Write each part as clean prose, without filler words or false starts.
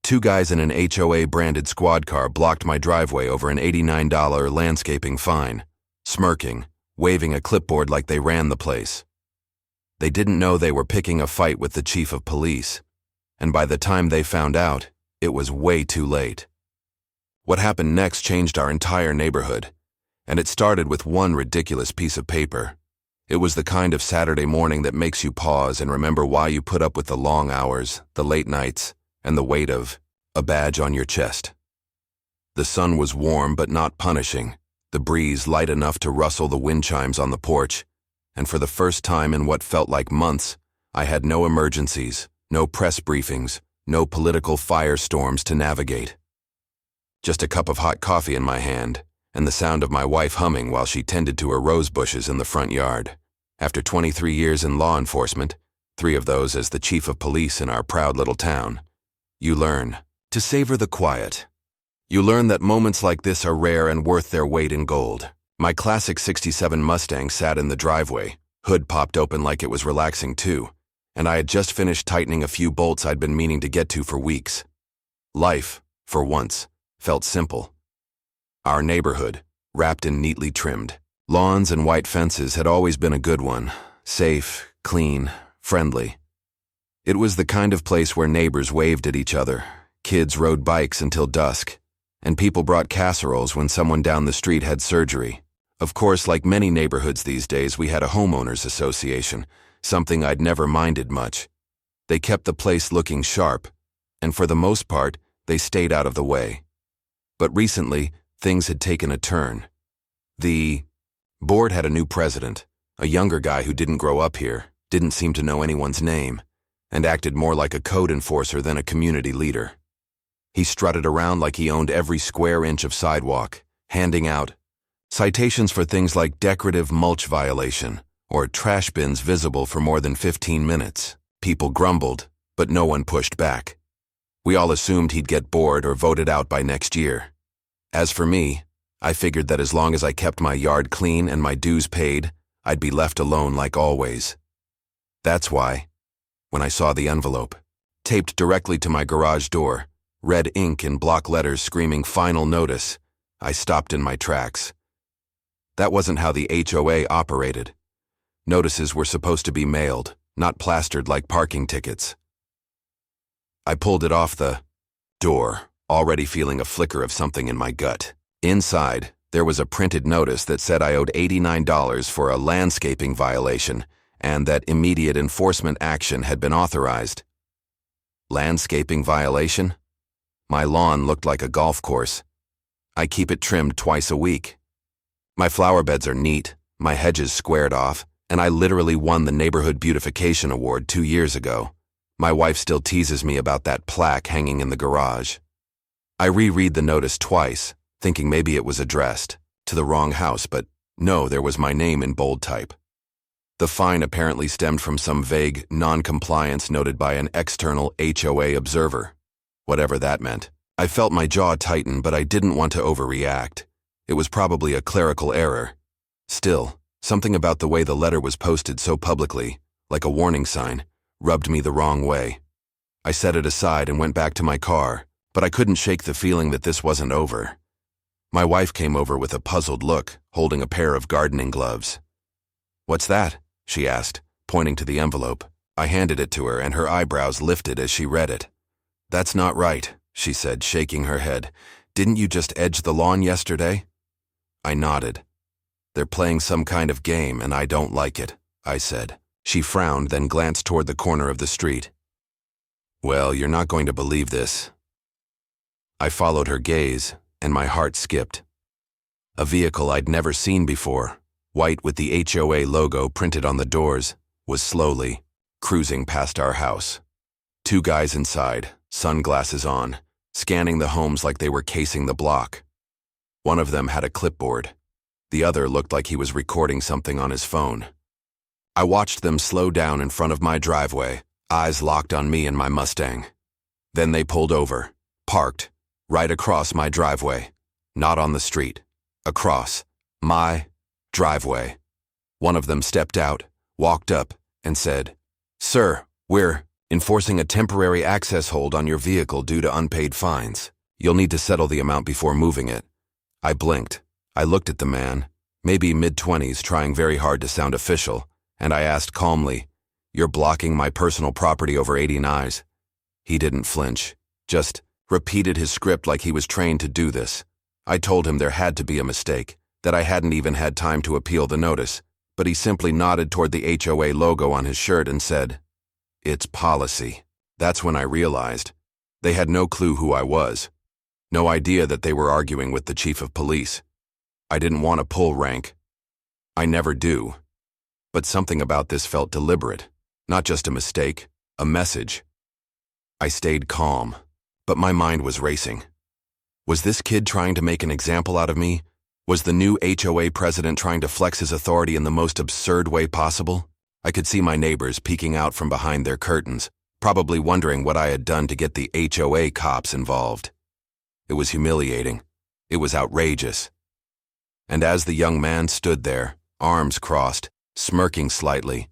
Two guys in an HOA-branded squad car blocked my driveway over an $89 landscaping fine, smirking, waving a clipboard like they ran the place. They didn't know they were picking a fight with the chief of police, and by the time they found out, it was way too late. What happened next changed our entire neighborhood, and it started with one ridiculous piece of paper. It was the kind of Saturday morning that makes you pause and remember why you put up with the long hours, the late nights, and the weight of a badge on your chest. The sun was warm but not punishing, the breeze light enough to rustle the wind chimes on the porch, and for the first time in what felt like months, I had no emergencies, no press briefings, no political firestorms to navigate. Just a cup of hot coffee in my hand, and the sound of my wife humming while she tended to her rose bushes in the front yard. After 23 years in law enforcement, 3 of those as the chief of police in our proud little town, you learn to savor the quiet. You learn that moments like this are rare and worth their weight in gold. My classic '67 Mustang sat in the driveway, hood popped open like it was relaxing too, and I had just finished tightening a few bolts I'd been meaning to get to for weeks. Life, for once, felt simple. Our neighborhood, wrapped and neatly trimmed. Lawns and white fences had always been a good one, safe, clean, friendly. It was the kind of place where neighbors waved at each other, kids rode bikes until dusk, and people brought casseroles when someone down the street had surgery. Of course, like many neighborhoods these days, we had a homeowners association, something I'd never minded much. They kept the place looking sharp, and for the most part, they stayed out of the way. But recently, things had taken a turn. The board had a new president, a younger guy who didn't grow up here, didn't seem to know anyone's name, and acted more like a code enforcer than a community leader. He strutted around like he owned every square inch of sidewalk, handing out citations for things like decorative mulch violation or trash bins visible for more than 15 minutes. People grumbled, but no one pushed back. We all assumed he'd get bored or voted out by next year. As for me, I figured that as long as I kept my yard clean and my dues paid, I'd be left alone like always. That's why, when I saw the envelope, taped directly to my garage door, red ink in block letters screaming "Final Notice," I stopped in my tracks. That wasn't how the HOA operated. Notices were supposed to be mailed, not plastered like parking tickets. I pulled it off the door, already feeling a flicker of something in my gut. Inside, there was a printed notice that said I owed $89 for a landscaping violation and that immediate enforcement action had been authorized. Landscaping violation? My lawn looked like a golf course. I keep it trimmed twice a week. My flower beds are neat, my hedges squared off, and I literally won the Neighborhood Beautification Award 2 years ago. My wife still teases me about that plaque hanging in the garage. I reread the notice twice, thinking maybe it was addressed to the wrong house, but no, there was my name in bold type. The fine apparently stemmed from some vague non-compliance noted by an external HOA observer. Whatever that meant. I felt my jaw tighten, but I didn't want to overreact. It was probably a clerical error. Still, something about the way the letter was posted so publicly, like a warning sign, rubbed me the wrong way. I set it aside and went back to my car, but I couldn't shake the feeling that this wasn't over. My wife came over with a puzzled look, holding a pair of gardening gloves. "What's that?" she asked, pointing to the envelope. I handed it to her, and her eyebrows lifted as she read it. "That's not right," she said, shaking her head. "Didn't you just edge the lawn yesterday?" I nodded. "They're playing some kind of game, and I don't like it," I said. She frowned, then glanced toward the corner of the street. "Well, you're not going to believe this." I followed her gaze, and my heart skipped. A vehicle I'd never seen before, white with the HOA logo printed on the doors, was slowly cruising past our house. 2 guys inside, sunglasses on, scanning the homes like they were casing the block. One of them had a clipboard. The other looked like he was recording something on his phone. I watched them slow down in front of my driveway, eyes locked on me and my Mustang. Then they pulled over, parked, right across my driveway. Not on the street. Across my driveway. One of them stepped out, walked up, and said, "Sir, we're enforcing a temporary access hold on your vehicle due to unpaid fines. You'll need to settle the amount before moving it. I blinked. I looked at the man, maybe mid-20s, trying very hard to sound official, and I asked calmly, "You're blocking my personal property over 89s?" He didn't flinch, just repeated his script like he was trained to do this. I told him there had to be a mistake, that I hadn't even had time to appeal the notice, but he simply nodded toward the HOA logo on his shirt and said, "It's policy." That's when I realized they had no clue who I was, no idea that they were arguing with the chief of police. I didn't want to pull rank. I never do. But something about this felt deliberate, not just a mistake, a message. I stayed calm, but my mind was racing. Was this kid trying to make an example out of me? Was the new HOA president trying to flex his authority in the most absurd way possible? I could see my neighbors peeking out from behind their curtains, probably wondering what I had done to get the HOA cops involved. It was humiliating. It was outrageous. And as the young man stood there, arms crossed, smirking slightly,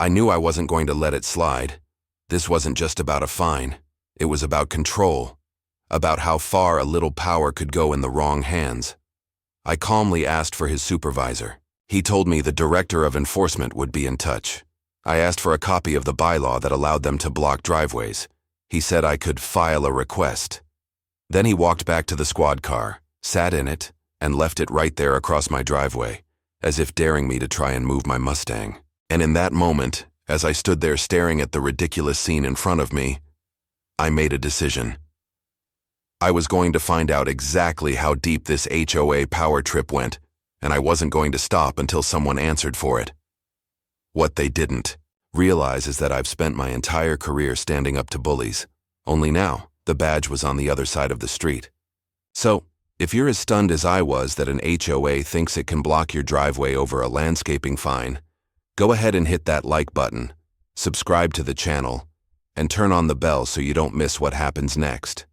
I knew I wasn't going to let it slide. This wasn't just about a fine. It was about control, about how far a little power could go in the wrong hands. I calmly asked for his supervisor. He told me the director of enforcement would be in touch. I asked for a copy of the bylaw that allowed them to block driveways. He said I could file a request. Then he walked back to the squad car, sat in it, and left it right there across my driveway, as if daring me to try and move my Mustang. And in that moment, as I stood there staring at the ridiculous scene in front of me, I made a decision. I was going to find out exactly how deep this HOA power trip went, and I wasn't going to stop until someone answered for it. What they didn't realize is that I've spent my entire career standing up to bullies, only now the badge was on the other side of the street. So, if you're as stunned as I was that an HOA thinks it can block your driveway over a landscaping fine, go ahead and hit that like button, subscribe to the channel, and turn on the bell so you don't miss what happens next.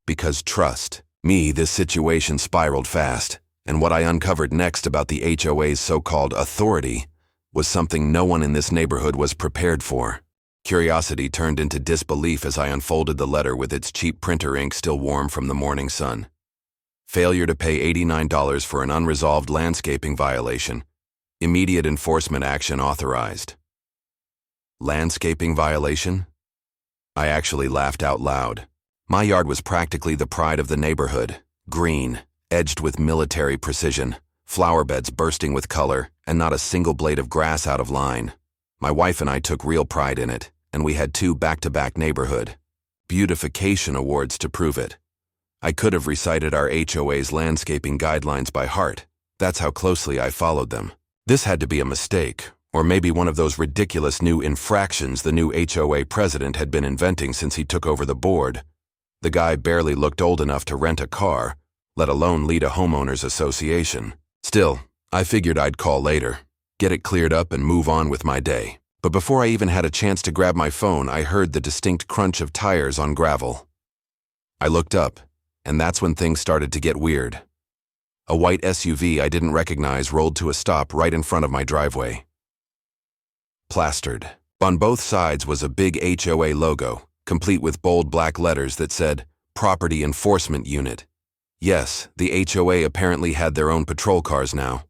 Because trust me, this situation spiraled fast, and what I uncovered next about the HOA's so-called authority was something no one in this neighborhood was prepared for. Curiosity turned into disbelief as I unfolded the letter with its cheap printer ink still warm from the morning sun. Failure to pay $89 for an unresolved landscaping violation. Immediate enforcement action authorized. Landscaping violation? I actually laughed out loud. My yard was practically the pride of the neighborhood. Green, edged with military precision, flower beds bursting with color, and not a single blade of grass out of line. My wife and I took real pride in it, and we had 2 back-to-back neighborhood beautification awards to prove it. I could have recited our HOA's landscaping guidelines by heart. That's how closely I followed them. This had to be a mistake, or maybe one of those ridiculous new infractions the new HOA president had been inventing since he took over the board. The guy barely looked old enough to rent a car, let alone lead a homeowners association. Still, I figured I'd call later, get it cleared up and move on with my day. But before I even had a chance to grab my phone, I heard the distinct crunch of tires on gravel. I looked up, and that's when things started to get weird. A white SUV I didn't recognize rolled to a stop right in front of my driveway. Plastered. On both sides was a big HOA logo, complete with bold black letters that said, Property Enforcement Unit. Yes, the HOA apparently had their own patrol cars now.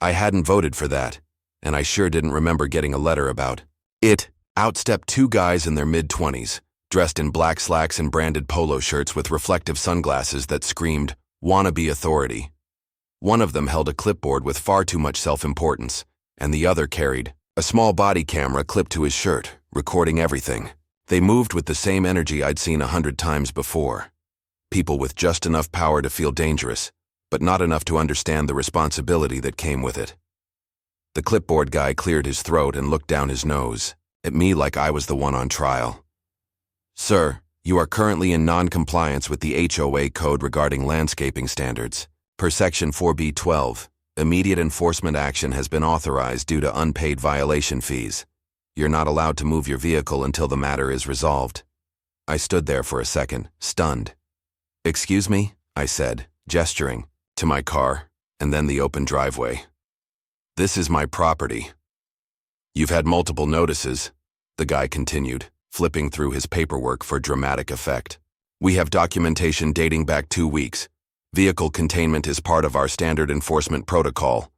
I hadn't voted for that, and I sure didn't remember getting a letter about it. Out stepped 2 guys in their mid-20s, dressed in black slacks and branded polo shirts with reflective sunglasses that screamed, wannabe authority. One of them held a clipboard with far too much self-importance, and the other carried a small body camera clipped to his shirt, recording everything. They moved with the same energy I'd seen 100 times before. People with just enough power to feel dangerous, but not enough to understand the responsibility that came with it. The clipboard guy cleared his throat and looked down his nose at me like I was the one on trial. Sir, you are currently in non-compliance with the HOA code regarding landscaping standards. Per Section 4B12, immediate enforcement action has been authorized due to unpaid violation fees. You're not allowed to move your vehicle until the matter is resolved. I stood there for a second, stunned. Excuse me, I said, gesturing to my car and then the open driveway. This is my property. You've had multiple notices, the guy continued, flipping through his paperwork for dramatic effect. "We have documentation dating back 2 weeks. Vehicle containment is part of our standard enforcement protocol.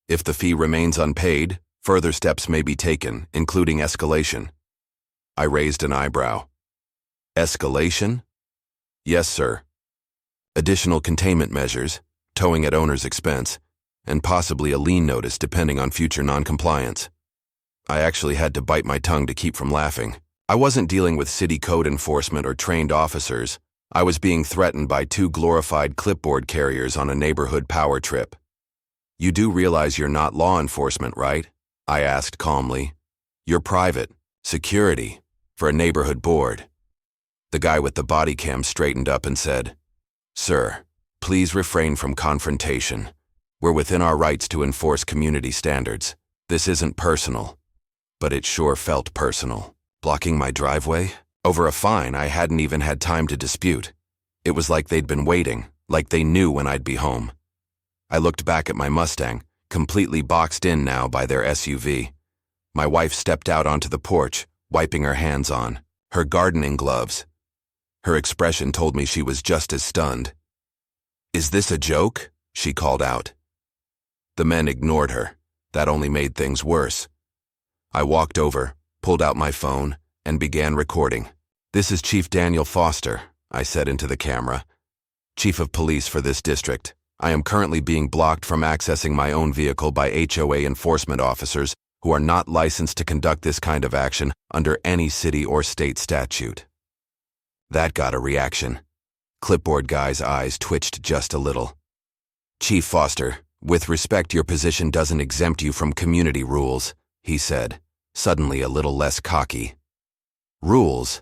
If the fee remains unpaid, further steps may be taken, including escalation." I raised an eyebrow. "Escalation?" "Yes, sir. Additional containment measures, towing at owner's expense, and possibly a lien notice depending on future noncompliance." I actually had to bite my tongue to keep from laughing. I wasn't dealing with city code enforcement or trained officers. I was being threatened by 2 glorified clipboard carriers on a neighborhood power trip. "You do realize you're not law enforcement, right?" I asked calmly. "You're private, security, for a neighborhood board." The guy with the body cam straightened up and said, "Sir, please refrain from confrontation. We're within our rights to enforce community standards. This isn't personal." But it sure felt personal. Blocking my driveway? Over a fine I hadn't even had time to dispute. It was like they'd been waiting, like they knew when I'd be home. I looked back at my Mustang, completely boxed in now by their SUV. My wife stepped out onto the porch, wiping her hands on, her gardening gloves. Her expression told me she was just as stunned. "Is this a joke?" she called out. The men ignored her. That only made things worse. I walked over, pulled out my phone, and began recording. "This is Chief Daniel Foster," I said into the camera. "Chief of Police for this district. I am currently being blocked from accessing my own vehicle by HOA enforcement officers who are not licensed to conduct this kind of action under any city or state statute." That got a reaction. Clipboard guy's eyes twitched just a little. "Chief Foster, with respect, your position doesn't exempt you from community rules," he said, suddenly a little less cocky. "Rules?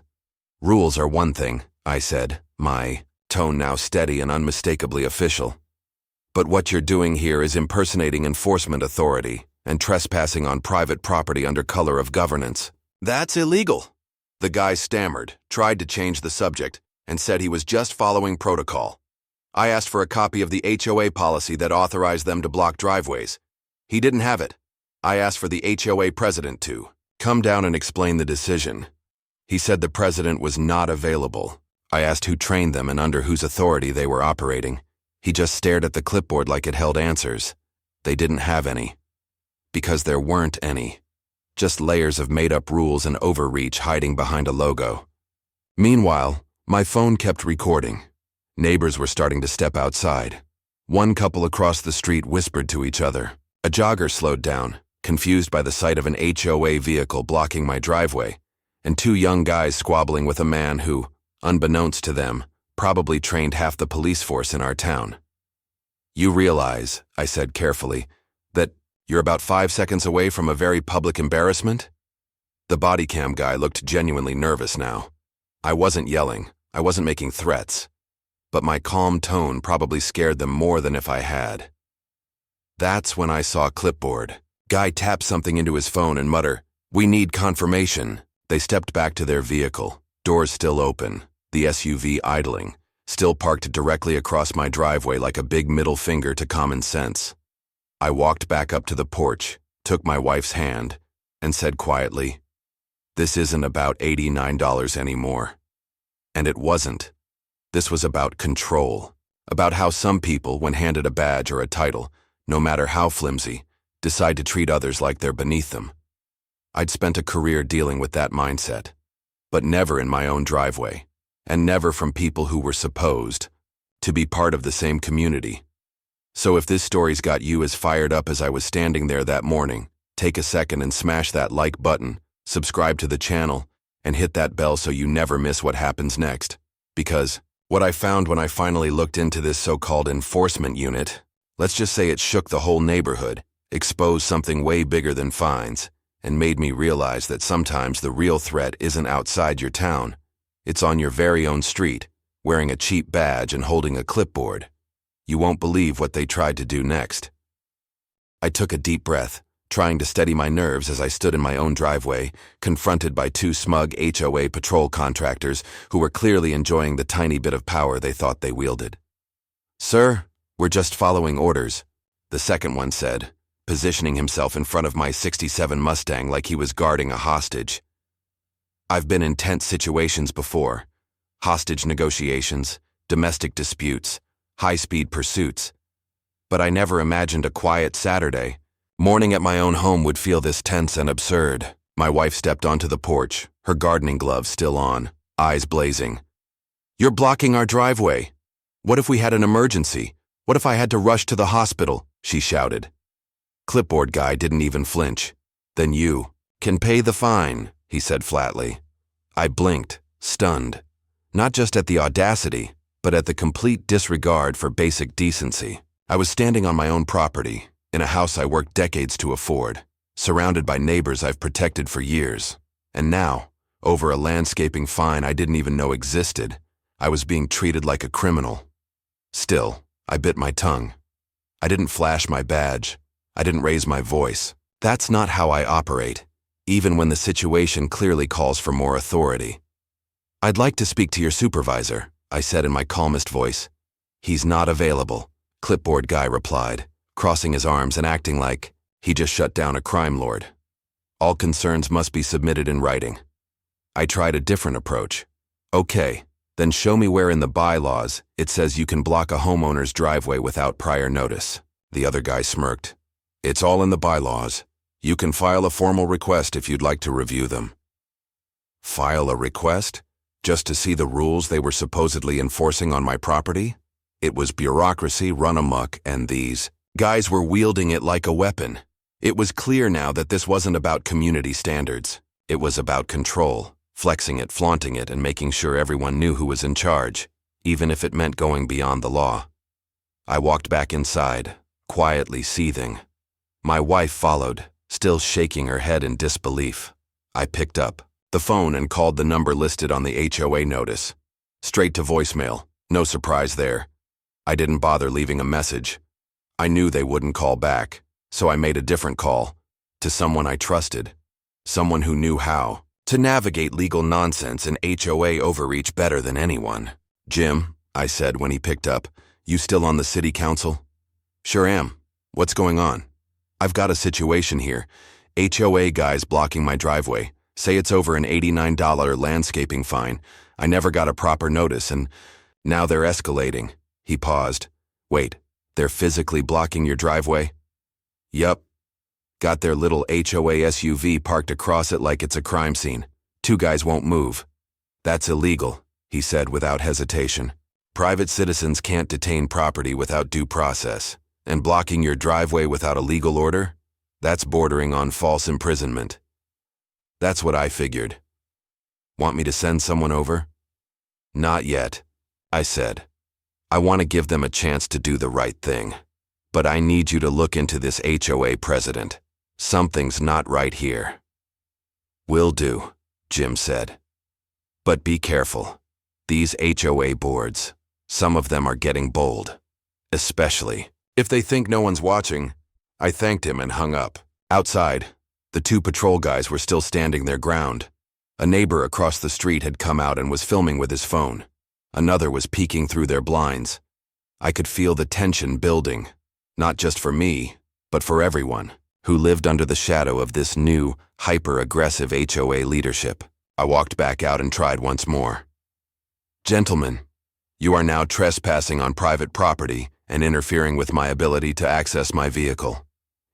Rules are one thing," I said, my tone now steady and unmistakably official. "But what you're doing here is impersonating enforcement authority and trespassing on private property under color of governance. That's illegal." The guy stammered, tried to change the subject, and said he was just following protocol. I asked for a copy of the HOA policy that authorized them to block driveways. He didn't have it. I asked for the HOA president to come down and explain the decision. He said the president was not available. I asked who trained them and under whose authority they were operating. He just stared at the clipboard like it held answers. They didn't have any. Because there weren't any. Just layers of made-up rules and overreach hiding behind a logo. Meanwhile, my phone kept recording. Neighbors were starting to step outside. One couple across the street whispered to each other. A jogger slowed down, confused by the sight of an HOA vehicle blocking my driveway, and 2 young guys squabbling with a man who, unbeknownst to them, probably trained half the police force in our town. "You realize," I said carefully, "that you're about 5 seconds away from a very public embarrassment?" The body cam guy looked genuinely nervous now. I wasn't yelling, I wasn't making threats, but my calm tone probably scared them more than if I had. That's when I saw Clipboard. Guy tap something into his phone and mutter, "We need confirmation." They stepped back to their vehicle, doors still open, the SUV idling, still parked directly across my driveway like a big middle finger to common sense. I walked back up to the porch, took my wife's hand, and said quietly, "This isn't about $89 anymore." And it wasn't. This was about control, about how some people, when handed a badge or a title, no matter how flimsy, decide to treat others like they're beneath them. I'd spent a career dealing with that mindset, but never in my own driveway, and never from people who were supposed to be part of the same community. So if this story's got you as fired up as I was standing there that morning, take a second and smash that like button, subscribe to the channel, and hit that bell so you never miss what happens next. Because what I found when I finally looked into this so-called enforcement unit, let's just say it shook the whole neighborhood, exposed something way bigger than fines, and made me realize that sometimes the real threat isn't outside your town. It's on your very own street, wearing a cheap badge and holding a clipboard. You won't believe what they tried to do next. I took a deep breath, trying to steady my nerves as I stood in my own driveway, confronted by 2 smug HOA patrol contractors who were clearly enjoying the tiny bit of power they thought they wielded. "Sir, we're just following orders," the second one said, positioning himself in front of my '67 Mustang like he was guarding a hostage. I've been in tense situations before. Hostage negotiations, domestic disputes, high-speed pursuits. But I never imagined a quiet Saturday morning at my own home would feel this tense and absurd. My wife stepped onto the porch, her gardening gloves still on, eyes blazing. "You're blocking our driveway. What if we had an emergency? What if I had to rush to the hospital?" she shouted. Clipboard guy didn't even flinch. "Then you can pay the fine," he said flatly. I blinked, stunned, not just at the audacity, but at the complete disregard for basic decency. I was standing on my own property, in a house I worked decades to afford, surrounded by neighbors I've protected for years. And now, over a landscaping fine I didn't even know existed, I was being treated like a criminal. Still, I bit my tongue. I didn't flash my badge. I didn't raise my voice. That's not how I operate, even when the situation clearly calls for more authority. "I'd like to speak to your supervisor," I said in my calmest voice. "He's not available," Clipboard guy replied, crossing his arms and acting like he just shut down a crime lord. "All concerns must be submitted in writing." I tried a different approach. "Okay, then show me where in the bylaws it says you can block a homeowner's driveway without prior notice." The other guy smirked. "It's all in the bylaws. You can file a formal request if you'd like to review them." File a request? Just to see the rules they were supposedly enforcing on my property? It was bureaucracy run amok, and these guys were wielding it like a weapon. It was clear now that this wasn't about community standards. It was about control, flexing it, flaunting it, and making sure everyone knew who was in charge, even if it meant going beyond the law. I walked back inside, quietly seething. My wife followed, still shaking her head in disbelief. I picked up the phone and called the number listed on the HOA notice. Straight to voicemail, no surprise there. I didn't bother leaving a message. I knew they wouldn't call back, so I made a different call, to someone I trusted, someone who knew how to navigate legal nonsense and HOA overreach better than anyone. "Jim," I said when he picked up, "you still on the city council?" "Sure am. What's going on?" "I've got a situation here. HOA guys blocking my driveway. Say it's over an $89 landscaping fine. I never got a proper notice, and now they're escalating." He paused. "Wait, they're physically blocking your driveway?" "Yup. Got their little HOA SUV parked across it like it's a crime scene. Two guys won't move." "That's illegal," he said without hesitation. "Private citizens can't detain property without due process. And blocking your driveway without a legal order? That's bordering on false imprisonment." "That's what I figured." "Want me to send someone over?" "Not yet," I said. "I want to give them a chance to do the right thing. But I need you to look into this HOA president. Something's not right here." "Will do," Jim said. "But be careful. These HOA boards, some of them are getting bold. Especially if they think no one's watching." I thanked him and hung up. Outside, the two patrol guys were still standing their ground. A neighbor across the street had come out and was filming with his phone. Another was peeking through their blinds. I could feel the tension building, not just for me, but for everyone who lived under the shadow of this new, hyper-aggressive HOA leadership. I walked back out and tried once more. "Gentlemen, you are now trespassing on private property and interfering with my ability to access my vehicle.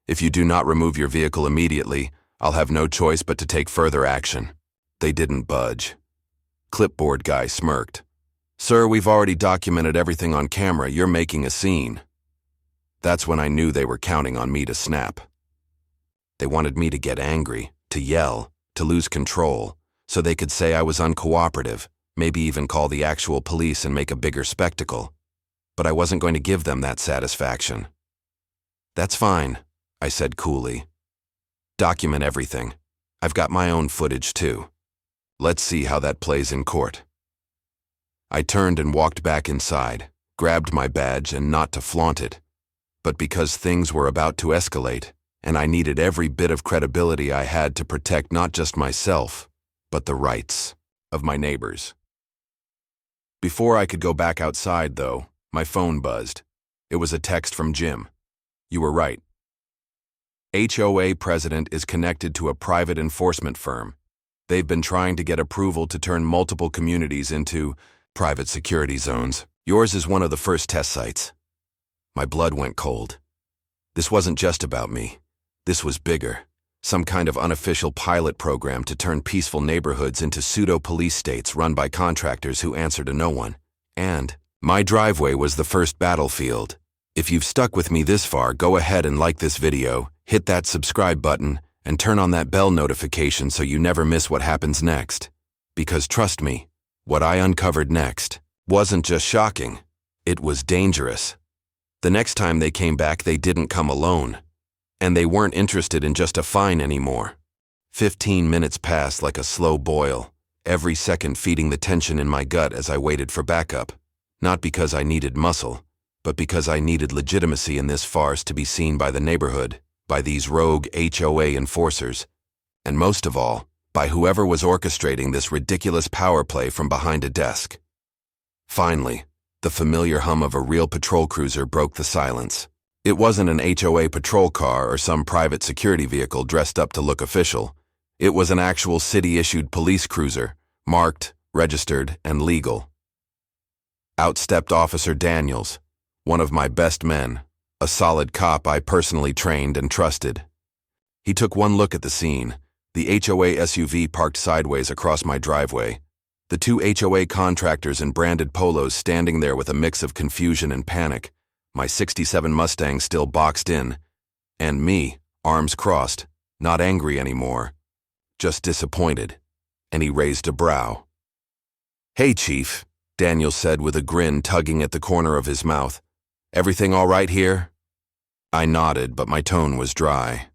If you do not remove your vehicle immediately, I'll have no choice but to take further action." They didn't budge. Clipboard guy smirked. "Sir, we've already documented everything on camera. You're making a scene." That's when I knew they were counting on me to snap. They wanted me to get angry, to yell, to lose control, so they could say I was uncooperative, maybe even call the actual police and make a bigger spectacle. But I wasn't going to give them that satisfaction. "That's fine," I said coolly. "Document everything. I've got my own footage too. Let's see how that plays in court." I turned and walked back inside, grabbed my badge, and not to flaunt it, but because things were about to escalate, and I needed every bit of credibility I had to protect not just myself, but the rights of my neighbors. Before I could go back outside, though, my phone buzzed. It was a text from Jim. "You were right. HOA president is connected to a private enforcement firm. They've been trying to get approval to turn multiple communities into private security zones. Yours is one of the first test sites. My blood went cold. This wasn't just about me. This was bigger. Some kind of unofficial pilot program to turn peaceful neighborhoods into pseudo-police states run by contractors who answer to no one. And my driveway was the first battlefield. If you've stuck with me this far, go ahead and like this video, hit that subscribe button, and turn on that bell notification so you never miss what happens next. Because trust me, what I uncovered next wasn't just shocking, it was dangerous. The next time they came back, they didn't come alone. And they weren't interested in just a fine anymore. 15 minutes passed like a slow boil, every second feeding the tension in my gut as I waited for backup. Not because I needed muscle, but because I needed legitimacy in this farce to be seen by the neighborhood, by these rogue HOA enforcers, and most of all, by whoever was orchestrating this ridiculous power play from behind a desk. Finally, the familiar hum of a real patrol cruiser broke the silence. It wasn't an HOA patrol car or some private security vehicle dressed up to look official. It was an actual city-issued police cruiser, marked, registered, and legal. Out stepped Officer Daniels, one of my best men, a solid cop I personally trained and trusted. He took one look at the scene, the HOA SUV parked sideways across my driveway, the two HOA contractors in branded polos standing there with a mix of confusion and panic, my '67 Mustang still boxed in, and me, arms crossed, not angry anymore, just disappointed, and he raised a brow. "Hey, Chief," Daniel said with a grin tugging at the corner of his mouth. "Everything all right here?" I nodded, but my tone was dry.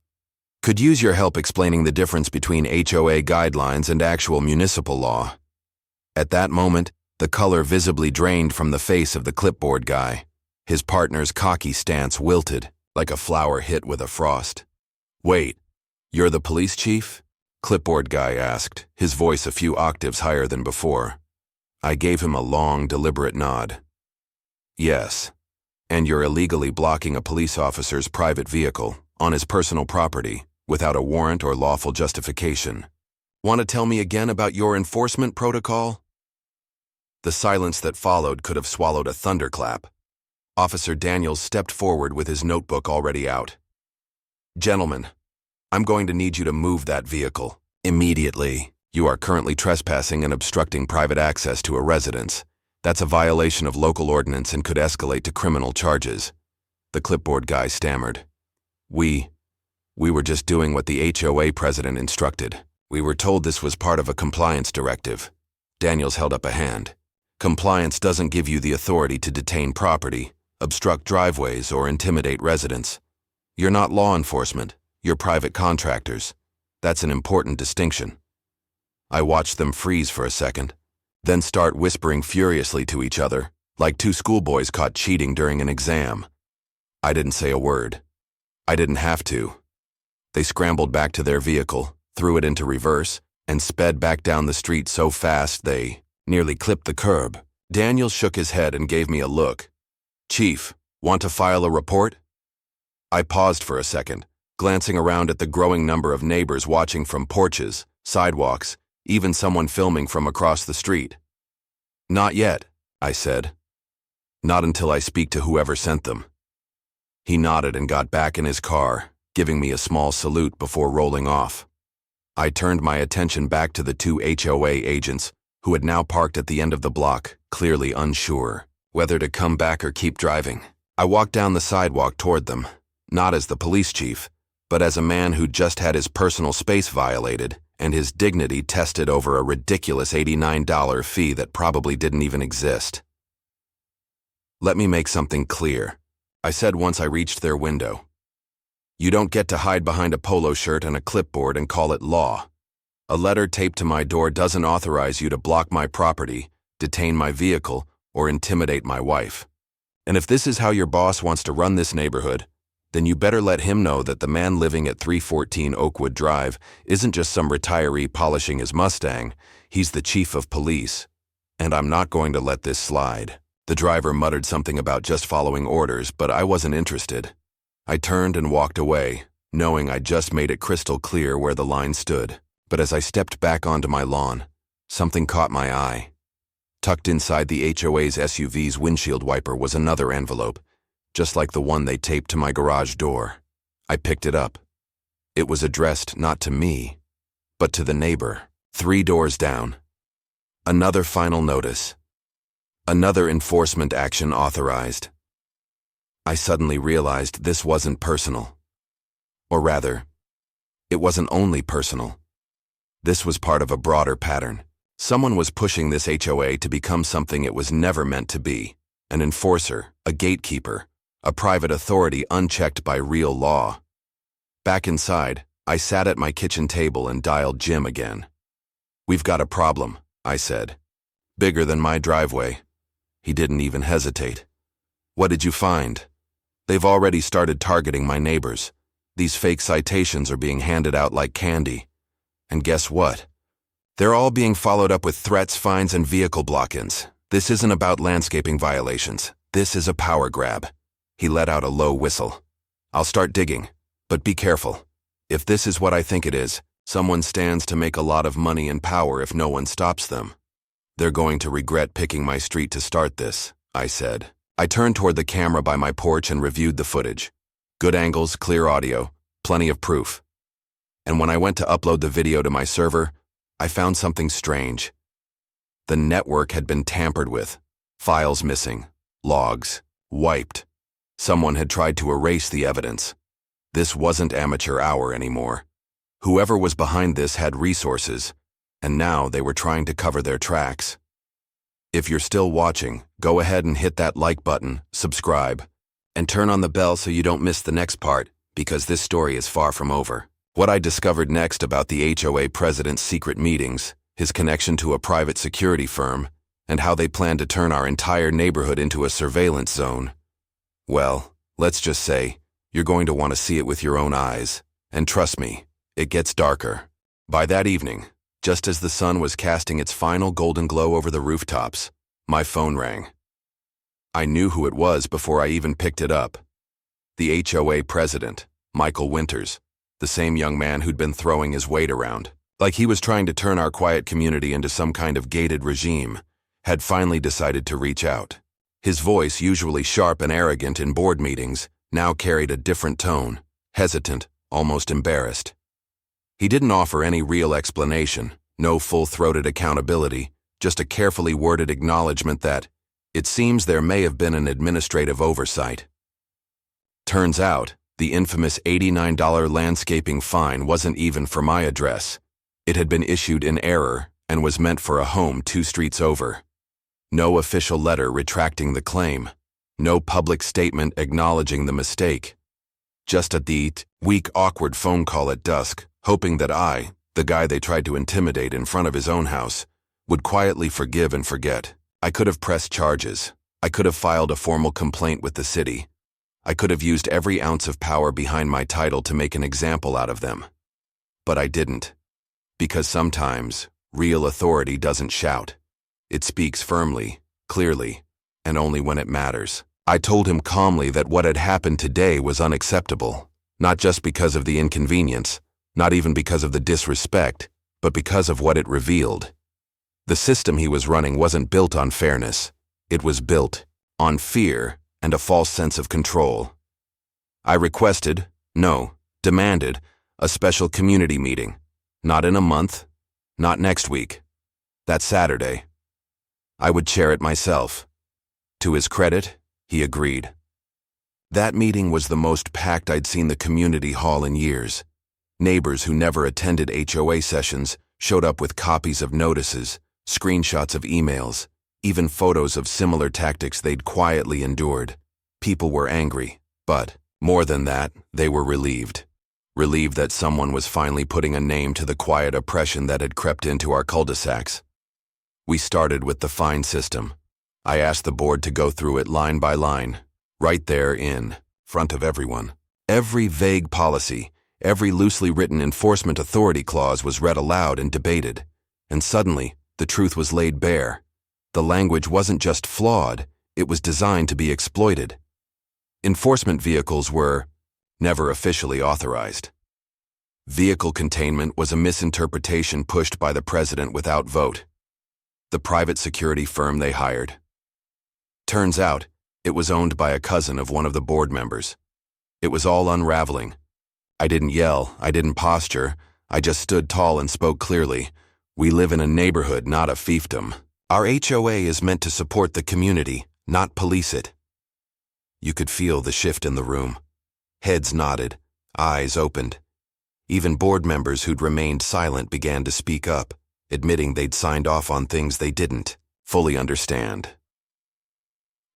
"Could use your help explaining the difference between HOA guidelines and actual municipal law." At that moment, the color visibly drained from the face of the clipboard guy. His partner's cocky stance wilted, like a flower hit with a frost. "Wait, you're the police chief?" Clipboard guy asked, his voice a few octaves higher than before. I gave him a long, deliberate nod. "Yes, and you're illegally blocking a police officer's private vehicle on his personal property without a warrant or lawful justification. Want to tell me again about your enforcement protocol?" The silence that followed could have swallowed a thunderclap. Officer Daniels stepped forward with his notebook already out. "Gentlemen, I'm going to need you to move that vehicle immediately. You are currently trespassing and obstructing private access to a residence. That's a violation of local ordinance and could escalate to criminal charges." The clipboard guy stammered. We were just doing what the HOA president instructed. We were told this was part of a compliance directive." Daniels held up a hand. "Compliance doesn't give you the authority to detain property, obstruct driveways, or intimidate residents. You're not law enforcement, you're private contractors. That's an important distinction." I watched them freeze for a second, then start whispering furiously to each other, like two schoolboys caught cheating during an exam. I didn't say a word. I didn't have to. They scrambled back to their vehicle, threw it into reverse, and sped back down the street so fast they nearly clipped the curb. Daniel shook his head and gave me a look. "Chief, want to file a report?" I paused for a second, glancing around at the growing number of neighbors watching from porches, sidewalks, even someone filming from across the street. "Not yet," I said. "Not until I speak to whoever sent them." He nodded and got back in his car, giving me a small salute before rolling off. I turned my attention back to the two HOA agents, who had now parked at the end of the block, clearly unsure whether to come back or keep driving. I walked down the sidewalk toward them, not as the police chief, but as a man who just had his personal space violated and his dignity tested over a ridiculous $89 fee that probably didn't even exist. "Let me make something clear," I said once I reached their window. "You don't get to hide behind a polo shirt and a clipboard and call it law. A letter taped to my door doesn't authorize you to block my property, detain my vehicle, or intimidate my wife. And if this is how your boss wants to run this neighborhood, then you better let him know that the man living at 314 Oakwood Drive isn't just some retiree polishing his Mustang, he's the chief of police. And I'm not going to let this slide." The driver muttered something about just following orders, but I wasn't interested. I turned and walked away, knowing I'd just made it crystal clear where the line stood. But as I stepped back onto my lawn, something caught my eye. Tucked inside the HOA's SUV's windshield wiper was another envelope, just like the one they taped to my garage door. I picked it up. It was addressed not to me, but to the neighbor, 3 doors down. Another final notice. Another enforcement action authorized. I suddenly realized this wasn't personal. Or rather, it wasn't only personal. This was part of a broader pattern. Someone was pushing this HOA to become something it was never meant to be. An enforcer, a gatekeeper, a private authority unchecked by real law. Back inside, I sat at my kitchen table and dialed Jim again. "We've got a problem," I said. "Bigger than my driveway." He didn't even hesitate. "What did you find?" "They've already started targeting my neighbors. These fake citations are being handed out like candy. And guess what? They're all being followed up with threats, fines, and vehicle block-ins. This isn't about landscaping violations. This is a power grab." He let out a low whistle. "I'll start digging, but be careful. If this is what I think it is, someone stands to make a lot of money and power if no one stops them. They're going to regret picking my street to start this," I said. I turned toward the camera by my porch and reviewed the footage. Good angles, clear audio, plenty of proof. And when I went to upload the video to my server, I found something strange. The network had been tampered with. Files missing. Logs wiped. Someone had tried to erase the evidence. This wasn't amateur hour anymore. Whoever was behind this had resources, and now they were trying to cover their tracks. If you're still watching, go ahead and hit that like button, subscribe, and turn on the bell so you don't miss the next part, because this story is far from over. What I discovered next about the HOA president's secret meetings, his connection to a private security firm, and how they plan to turn our entire neighborhood into a surveillance zone. Well, let's just say, you're going to want to see it with your own eyes. And trust me, it gets darker. By that evening, just as the sun was casting its final golden glow over the rooftops, my phone rang. I knew who it was before I even picked it up. The HOA president, Michael Winters, the same young man who'd been throwing his weight around, like he was trying to turn our quiet community into some kind of gated regime, had finally decided to reach out. His voice, usually sharp and arrogant in board meetings, now carried a different tone, hesitant, almost embarrassed. He didn't offer any real explanation, no full-throated accountability, just a carefully worded acknowledgement that, it seems there may have been an administrative oversight. Turns out, the infamous $89 landscaping fine wasn't even for my address. It had been issued in error and was meant for a home 2 streets over. No official letter retracting the claim. No public statement acknowledging the mistake. Just a weak, awkward phone call at dusk, hoping that I, the guy they tried to intimidate in front of his own house, would quietly forgive and forget. I could have pressed charges. I could have filed a formal complaint with the city. I could have used every ounce of power behind my title to make an example out of them. But I didn't. Because sometimes, real authority doesn't shout. It speaks firmly, clearly, and only when it matters. I told him calmly that what had happened today was unacceptable, not just because of the inconvenience, not even because of the disrespect, but because of what it revealed. The system he was running wasn't built on fairness. It was built on fear and a false sense of control. I requested, no, demanded, a special community meeting. Not in a month, not next week. That Saturday. I would chair it myself. To his credit, he agreed. That meeting was the most packed I'd seen the community hall in years. Neighbors who never attended HOA sessions showed up with copies of notices, screenshots of emails, even photos of similar tactics they'd quietly endured. People were angry, but, more than that, they were relieved. Relieved that someone was finally putting a name to the quiet oppression that had crept into our cul-de-sacs. We started with the fine system. I asked the board to go through it line by line, right there in front of everyone. Every vague policy, every loosely written enforcement authority clause was read aloud and debated. And suddenly, the truth was laid bare. The language wasn't just flawed, it was designed to be exploited. Enforcement vehicles were never officially authorized. Vehicle containment was a misinterpretation pushed by the president without vote. The private security firm they hired. Turns out, it was owned by a cousin of one of the board members. It was all unraveling. I didn't yell, I didn't posture, I just stood tall and spoke clearly. We live in a neighborhood, not a fiefdom. Our HOA is meant to support the community, not police it. You could feel the shift in the room. Heads nodded, eyes opened. Even board members who'd remained silent began to speak up, admitting they'd signed off on things they didn't fully understand.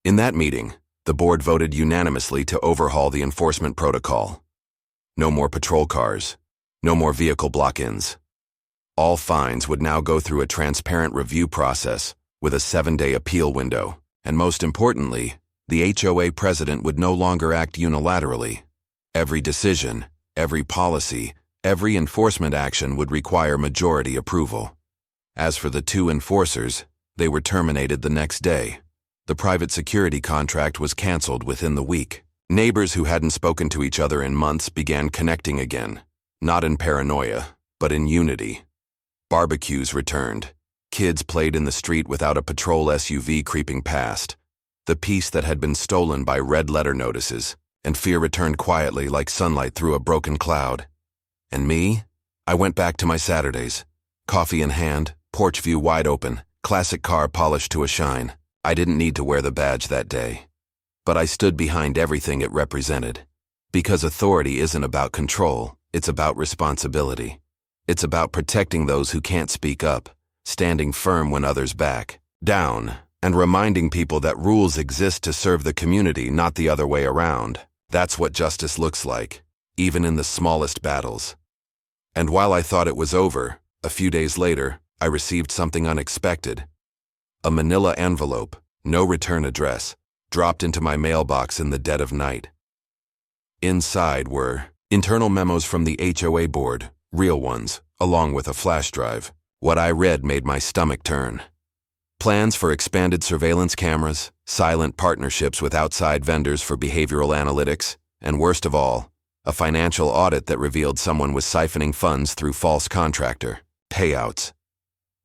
In that meeting, the board voted unanimously to overhaul the enforcement protocol. No more patrol cars, no more vehicle block-ins. All fines would now go through a transparent review process with a 7-day appeal window, and most importantly, the HOA president would no longer act unilaterally. Every decision, every policy, every enforcement action would require majority approval. As for the 2 enforcers, they were terminated the next day. The private security contract was canceled within the week. Neighbors who hadn't spoken to each other in months began connecting again, not in paranoia, but in unity. Barbecues returned. Kids played in the street without a patrol SUV creeping past. The peace that had been stolen by red-letter notices, and fear returned quietly like sunlight through a broken cloud. And me? I went back to my Saturdays. Coffee in hand, porch view wide open, classic car polished to a shine. I didn't need to wear the badge that day. But I stood behind everything it represented. Because authority isn't about control, it's about responsibility. It's about protecting those who can't speak up, standing firm when others back down, and reminding people that rules exist to serve the community, not the other way around. That's what justice looks like, even in the smallest battles. And while I thought it was over, a few days later, I received something unexpected. A manila envelope, no return address, dropped into my mailbox in the dead of night. Inside were internal memos from the HOA board, real ones, along with a flash drive. What I read made my stomach turn. Plans for expanded surveillance cameras, silent partnerships with outside vendors for behavioral analytics, and worst of all, a financial audit that revealed someone was siphoning funds through false contractor payouts.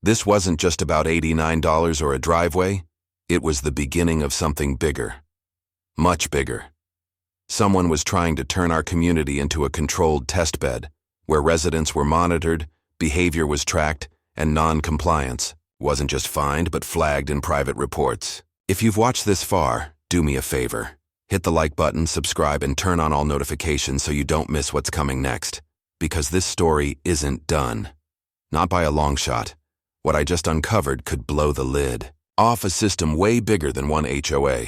This wasn't just about $89 or a driveway, it was the beginning of something bigger. Much bigger. Someone was trying to turn our community into a controlled test bed, where residents were monitored, behavior was tracked, and non-compliance wasn't just fined but flagged in private reports. If you've watched this far, do me a favor. Hit the like button, subscribe, and turn on all notifications so you don't miss what's coming next. Because this story isn't done. Not by a long shot. What I just uncovered could blow the lid off a system way bigger than one HOA.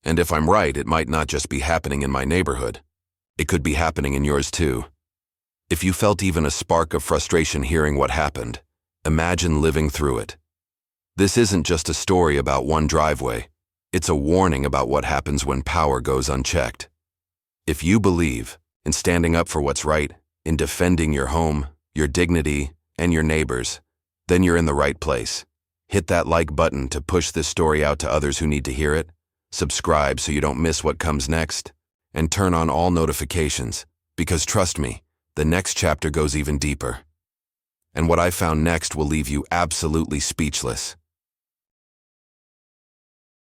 And if I'm right, it might not just be happening in my neighborhood. It could be happening in yours too. If you felt even a spark of frustration hearing what happened, imagine living through it. This isn't just a story about one driveway. It's a warning about what happens when power goes unchecked. If you believe in standing up for what's right, in defending your home, your dignity, and your neighbors, then you're in the right place. Hit that like button to push this story out to others who need to hear it. Subscribe so you don't miss what comes next. And turn on all notifications, because trust me, the next chapter goes even deeper. And what I found next will leave you absolutely speechless.